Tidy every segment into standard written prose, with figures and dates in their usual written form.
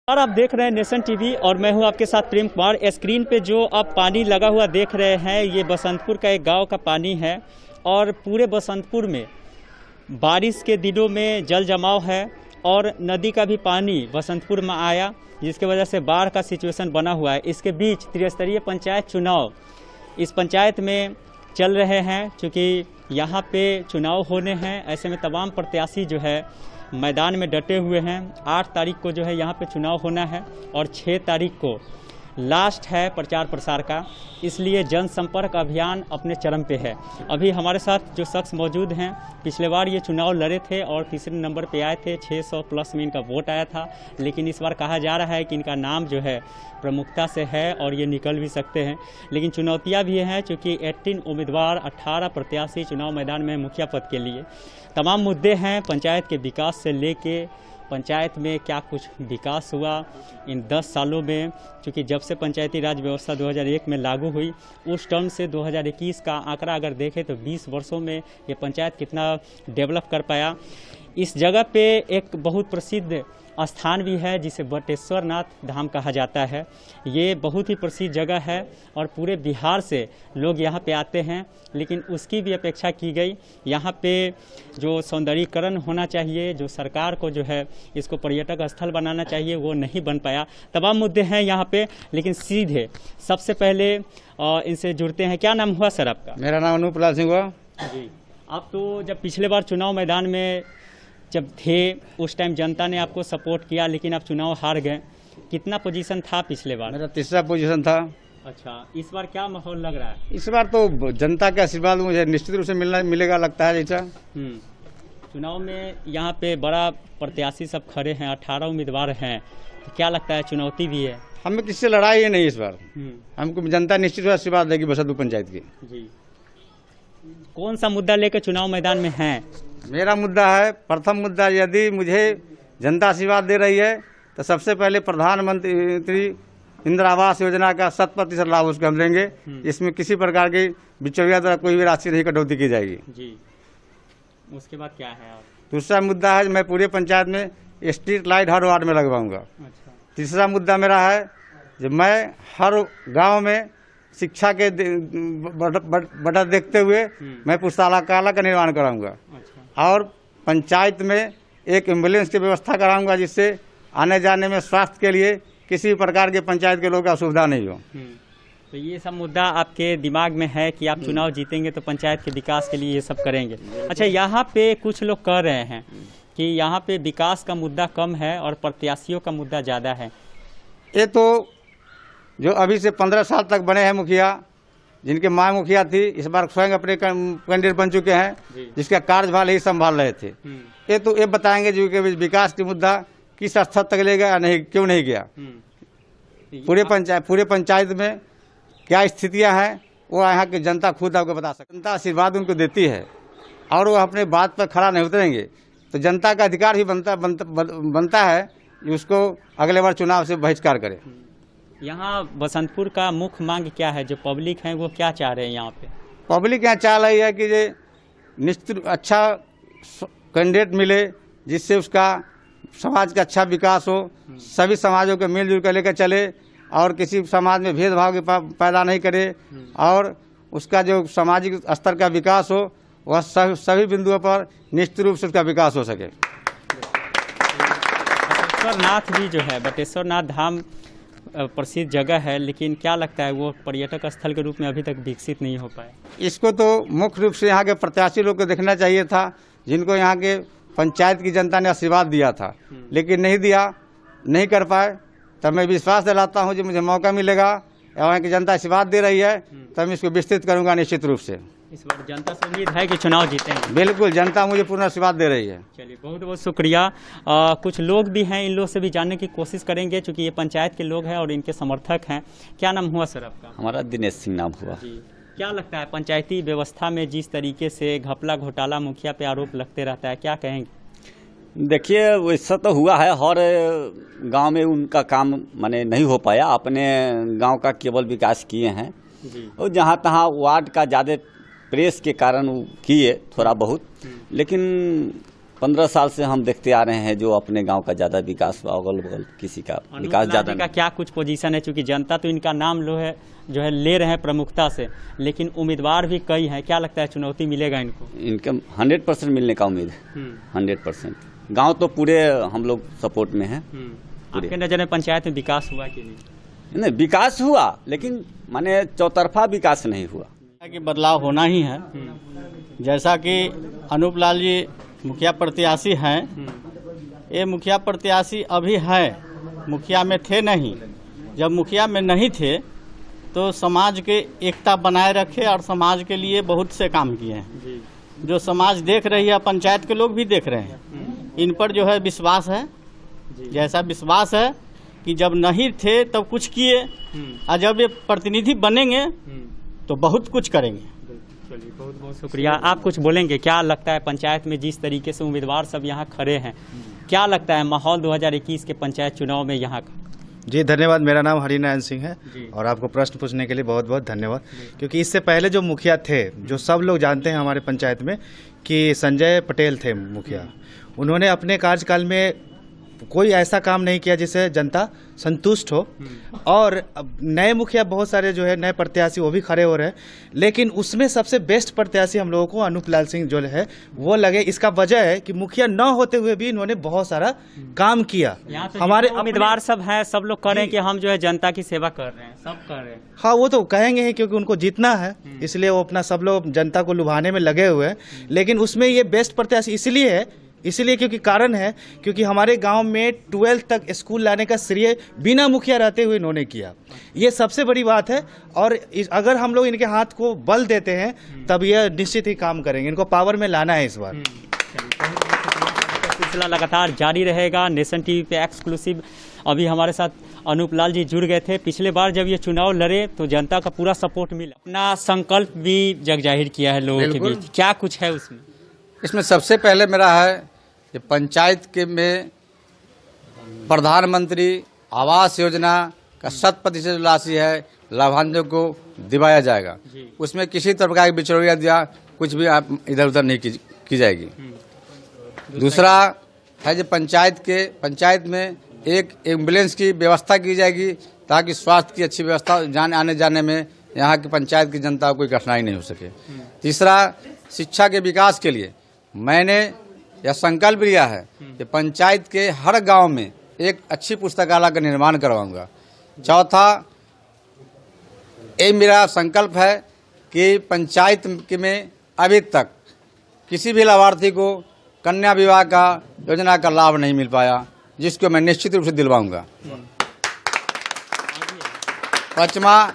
और आप देख रहे हैं नेशन टीवी और मैं हूं आपके साथ प्रेम कुमार। स्क्रीन पे जो आप पानी लगा हुआ देख रहे हैं ये बसंतपुर का एक गांव का पानी है और पूरे बसंतपुर में बारिश के दिनों में जल जमाव है और नदी का भी पानी बसंतपुर में आया जिसकी वजह से बाढ़ का सिचुएशन बना हुआ है। इसके बीच त्रिस्तरीय पंचायत चुनाव इस पंचायत में चल रहे हैं। चूँकि यहाँ पे चुनाव होने हैं ऐसे में तमाम प्रत्याशी जो है मैदान में डटे हुए हैं। 8 तारीख को जो है यहाँ पे चुनाव होना है और 6 तारीख को लास्ट है प्रचार प्रसार का, इसलिए जनसंपर्क अभियान अपने चरम पे है। अभी हमारे साथ जो शख्स मौजूद हैं पिछले बार ये चुनाव लड़े थे और तीसरे नंबर पे आए थे, 600 प्लस में इनका वोट आया था। लेकिन इस बार कहा जा रहा है कि इनका नाम जो है प्रमुखता से है और ये निकल भी सकते हैं। लेकिन चुनौतियाँ भी हैं चूँकि 18 उम्मीदवार 18 प्रत्याशी चुनाव मैदान में मुखिया पद के लिए। तमाम मुद्दे हैं पंचायत के विकास से लेके पंचायत में क्या कुछ विकास हुआ इन 10 सालों में, क्योंकि जब से पंचायती राज व्यवस्था 2001 में लागू हुई उस टर्म से 2021 का आंकड़ा अगर देखें तो 20 वर्षों में ये पंचायत कितना डेवलप कर पाया। इस जगह पे एक बहुत प्रसिद्ध स्थान भी है जिसे बटेश्वर नाथ धाम कहा जाता है। ये बहुत ही प्रसिद्ध जगह है और पूरे बिहार से लोग यहाँ पे आते हैं, लेकिन उसकी भी अपेक्षा की गई। यहाँ पे जो सौंदर्यीकरण होना चाहिए, जो सरकार को जो है इसको पर्यटक स्थल बनाना चाहिए, वो नहीं बन पाया। तमाम मुद्दे हैं यहाँ पे, लेकिन सीधे सबसे पहले इनसे जुड़ते हैं। क्या नाम हुआ सर आपका? मेरा नाम अनूप लाल सिंह हुआ जी। आप तो जब पिछले बार चुनाव मैदान में जब थे उस टाइम जनता ने आपको सपोर्ट किया, लेकिन आप चुनाव हार गए। कितना पोजीशन था पिछले बार? मेरा तीसरा पोजीशन था। अच्छा, इस बार क्या माहौल लग रहा है? इस बार तो जनता का आशीर्वाद मुझे निश्चित रूप से मिलेगा लगता है जैसा। चुनाव में यहाँ पे बड़ा प्रत्याशी सब खड़े हैं, 18 उम्मीदवार हैं, तो क्या लगता है चुनौती भी है? हमें किससे लड़ाई है नहीं इस बार। हमको जनता निश्चित रूप से आशीर्वाद देगी बसंतपुर पंचायत की। जी। कौन सा मुद्दा लेकर चुनाव मैदान में हैं? मेरा मुद्दा है, प्रथम मुद्दा, यदि मुझे जनता आशीर्वाद दे रही है तो सबसे पहले प्रधानमंत्री इंदिरा आवास योजना का 100% लाभ उसको हम देंगे। इसमें किसी प्रकार की बिचौलिया द्वारा कोई भी राशि नहीं कटौती की जाएगी। जी। उसके बाद क्या है? दूसरा मुद्दा है मैं पूरे पंचायत में स्ट्रीट लाइट हर वार्ड में लगवाऊंगा। अच्छा। तीसरा मुद्दा मेरा है जब मैं हर गांव में शिक्षा के बढ़ा देखते हुए मैं पुस्तकालय का निर्माण कराऊंगा। अच्छा। और पंचायत में एक एम्बुलेंस की व्यवस्था कराऊंगा जिससे आने जाने में स्वास्थ्य के लिए किसी प्रकार के पंचायत के लोगों को असुविधा नहीं हो। तो ये सब मुद्दा आपके दिमाग में है कि आप चुनाव जीतेंगे तो पंचायत के विकास के लिए ये सब करेंगे। अच्छा, यहाँ पे कुछ लोग कह रहे हैं कि यहाँ पे विकास का मुद्दा कम है और प्रत्याशियों का मुद्दा ज़्यादा है। ये तो जो अभी से 15 साल तक बने हैं मुखिया, जिनके माँ मुखिया थी, इस बार स्वयं अपने कैंडिडेट बन चुके हैं, जिसका कार्यभार ही संभाल रहे थे। ये तो ये बताएंगे जो कि विकास की मुद्दा किस स्तर तक ले गया नहीं, क्यों नहीं गया। पूरे पंचायत में क्या स्थितियां हैं वो यहाँ की जनता खुद आपको बता सकती है। जनता आशीर्वाद उनको देती है और वो अपने बात पर खड़ा नहीं उतरेंगे तो जनता का अधिकार ही बनता है कि उसको अगले बार चुनाव से बहिष्कार करे। यहाँ बसंतपुर का मुख्य मांग क्या है? जो पब्लिक है वो क्या चाह रहे हैं यहाँ पे? पब्लिक यहाँ चाह रही है कि ये निश्चित अच्छा कैंडिडेट मिले जिससे उसका समाज का अच्छा विकास हो, सभी समाजों को मिलजुल कर लेकर चले और किसी समाज में भेदभाव पैदा नहीं करे और उसका जो सामाजिक स्तर का विकास हो वह सभी बिंदुओं पर निश्चित रूप से उसका विकास हो सके। बटेश्वर नाथ भी जो है, बटेश्वर नाथ धाम प्रसिद्ध जगह है, लेकिन क्या लगता है वो पर्यटक स्थल के रूप में अभी तक विकसित नहीं हो पाए? इसको तो मुख्य रूप से यहाँ के प्रत्याशी लोग को देखना चाहिए था, जिनको यहाँ के पंचायत की जनता ने आशीर्वाद दिया था, लेकिन नहीं दिया, नहीं कर पाए। तब मैं विश्वास दिलाता हूँ जो मुझे मौका मिलेगा और यहाँ की जनता आशीर्वाद दे रही है तब मैं इसको विस्तृत करूँगा निश्चित रूप से। इस बार जनता से उम्मीद है कि चुनाव जीतेंगे? बिल्कुल, जनता मुझे पूर्ण आशीर्वाद दे रही है। चलिए, बहुत बहुत शुक्रिया। कुछ लोग भी हैं, इन लोग से भी जानने की कोशिश करेंगे क्योंकि ये पंचायत के लोग हैं और इनके समर्थक हैं। क्या नाम हुआ सर आपका? हमारा दिनेश सिंह नाम हुआ। जी। क्या लगता है पंचायती व्यवस्था में जिस तरीके से घपला घोटाला मुखिया पे आरोप लगते रहता है, क्या कहेंगे? देखिए, वैसा तो हुआ है, हर गांव में उनका काम माने नहीं हो पाया। अपने गांव का केवल विकास किए हैं और जहां तहां वार्ड का ज़्यादा प्रेस के कारण किए थोड़ा बहुत, लेकिन 15 साल से हम देखते आ रहे हैं जो अपने गांव का ज्यादा विकास हुआ, अगल बगल किसी का विकास ज्यादा का क्या कुछ पोजीशन है, चूंकि जनता तो इनका नाम जो है ले रहे हैं प्रमुखता से, लेकिन उम्मीदवार भी कई हैं, क्या लगता है चुनौती मिलेगा इनको? इनका 100% मिलने का उम्मीद है, 100%। गांव तो पूरे हम लोग सपोर्ट में हैं। आपके नज़र में पंचायत में विकास हुआ कि नहीं? विकास हुआ, लेकिन माने चौतरफा विकास नहीं हुआ। कि बदलाव होना ही है। जैसा कि अनूप लाल जी मुखिया प्रत्याशी हैं, ये मुखिया प्रत्याशी अभी है, मुखिया में थे नहीं। जब मुखिया में नहीं थे तो समाज के एकता बनाए रखे और समाज के लिए बहुत से काम किए हैं, जो समाज देख रही है, पंचायत के लोग भी देख रहे हैं। इन पर जो है विश्वास है, जैसा विश्वास है कि जब नहीं थे तब कुछ किए, और जब ये प्रतिनिधि बनेंगे तो बहुत कुछ करेंगे। चलिए, बहुत बहुत शुक्रिया। आप कुछ बोलेंगे? क्या लगता है पंचायत में जिस तरीके से उम्मीदवार सब यहाँ खड़े हैं, क्या लगता है माहौल 2021 के पंचायत चुनाव में यहाँ का? जी धन्यवाद। मेरा नाम हरिनारायण सिंह है और आपको प्रश्न पूछने के लिए बहुत बहुत धन्यवाद। क्योंकि इससे पहले जो मुखिया थे, जो सब लोग जानते हैं हमारे पंचायत में कि संजय पटेल थे मुखिया, उन्होंने अपने कार्यकाल में कोई ऐसा काम नहीं किया जिससे जनता संतुष्ट हो। और नए मुखिया बहुत सारे जो है नए प्रत्याशी वो भी खड़े हो रहे हैं, लेकिन उसमें सबसे बेस्ट प्रत्याशी हम लोगों को अनूप लाल सिंह जो है वो लगे। इसका वजह है कि मुखिया न होते हुए भी इन्होंने बहुत सारा काम किया। तो हमारे उम्मीदवार सब हैं, सब लोग कह रहे हैं कि हम जो है जनता की सेवा कर रहे हैं, सब कर रहे हैं। हाँ, वो तो कहेंगे ही क्योंकि उनको जीतना है, इसलिए वो अपना सब लोग जनता को लुभाने में लगे हुए हैं। लेकिन उसमें ये बेस्ट प्रत्याशी इसलिए क्योंकि कारण है क्योंकि हमारे गांव में 12th तक स्कूल लाने का श्रेय बिना मुखिया रहते हुए इन्होंने किया। ये सबसे बड़ी बात है। और अगर हम लोग इनके हाथ को बल देते हैं तब ये निश्चित ही काम करेंगे। इनको पावर में लाना है इस बार। सिलसिला लगातार जारी रहेगा। नेशन टीवी पे एक्सक्लूसिव अभी हमारे साथ अनूप लाल जी जुड़ गए थे। पिछले बार जब ये चुनाव लड़े तो जनता का पूरा सपोर्ट मिला, अपना संकल्प भी जग जाहिर किया है लोगों के बीच। क्या कुछ है उसमें? इसमें सबसे पहले मेरा है कि पंचायत के में प्रधानमंत्री आवास योजना का 100% राशि है लाभांशों को दिवाया जाएगा। उसमें किसी प्रकार की बिचौलियां दिया कुछ भी आप इधर उधर नहीं की जाएगी। दूसरा है जो पंचायत में एक एम्बुलेंस की व्यवस्था की जाएगी ताकि स्वास्थ्य की अच्छी व्यवस्था आने जाने में यहाँ की पंचायत की जनता को कोई कठिनाई नहीं हो सके। तीसरा, शिक्षा के विकास के लिए मैंने यह संकल्प लिया है कि पंचायत के हर गांव में एक अच्छी पुस्तकालय का निर्माण करवाऊंगा। चौथा, ये मेरा संकल्प है कि पंचायत में अभी तक किसी भी लाभार्थी को कन्या विवाह का योजना का लाभ नहीं मिल पाया, जिसको मैं निश्चित रूप से दिलवाऊंगा। पांचवा,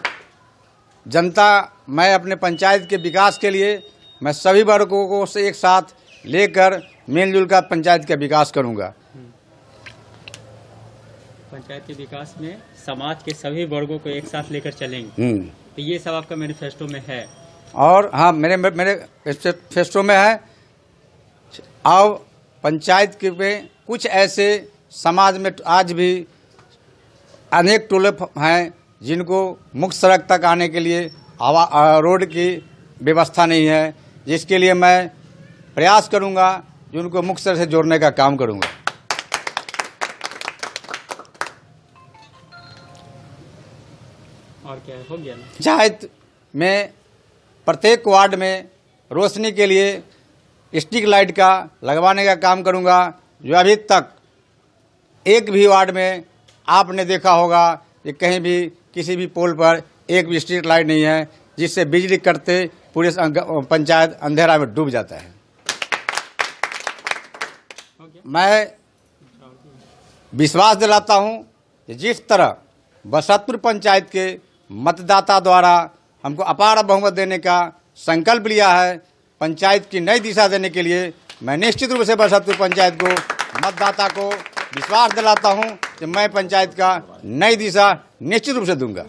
जनता, मैं अपने पंचायत के विकास के लिए मैं सभी वर्गों को से एक साथ लेकर मिलजुल कर पंचायत का विकास करूंगा। पंचायत के विकास में समाज के सभी वर्गों को एक साथ लेकर चलेंगे, तो ये सब आपका मैनिफेस्टो में है। और हाँ, मेरे मैनिफेस्टो में है। अब पंचायत के में कुछ ऐसे समाज में आज भी अनेक टोले हैं जिनको मुख्य सड़क तक आने के लिए रोड की व्यवस्था नहीं है, जिसके लिए मैं प्रयास करूंगा जो उनको मुख्य सड़क से जोड़ने का काम करूंगा। और क्या हो गया? पंचायत में प्रत्येक वार्ड में रोशनी के लिए स्ट्रीट लाइट का लगवाने का काम करूंगा। जो अभी तक एक भी वार्ड में आपने देखा होगा कि कहीं भी किसी भी पोल पर एक भी स्ट्रीट लाइट नहीं है, जिससे बिजली कटते पूरे पंचायत अंधेरा में डूब जाता है। मैं विश्वास दिलाता हूं कि जिस तरह बसंतपुर पंचायत के मतदाता द्वारा हमको अपार बहुमत देने का संकल्प लिया है, पंचायत की नई दिशा देने के लिए मैं निश्चित रूप से बसंतपुर पंचायत को, मतदाता को विश्वास दिलाता हूं कि मैं पंचायत का नई दिशा निश्चित रूप से दूंगा।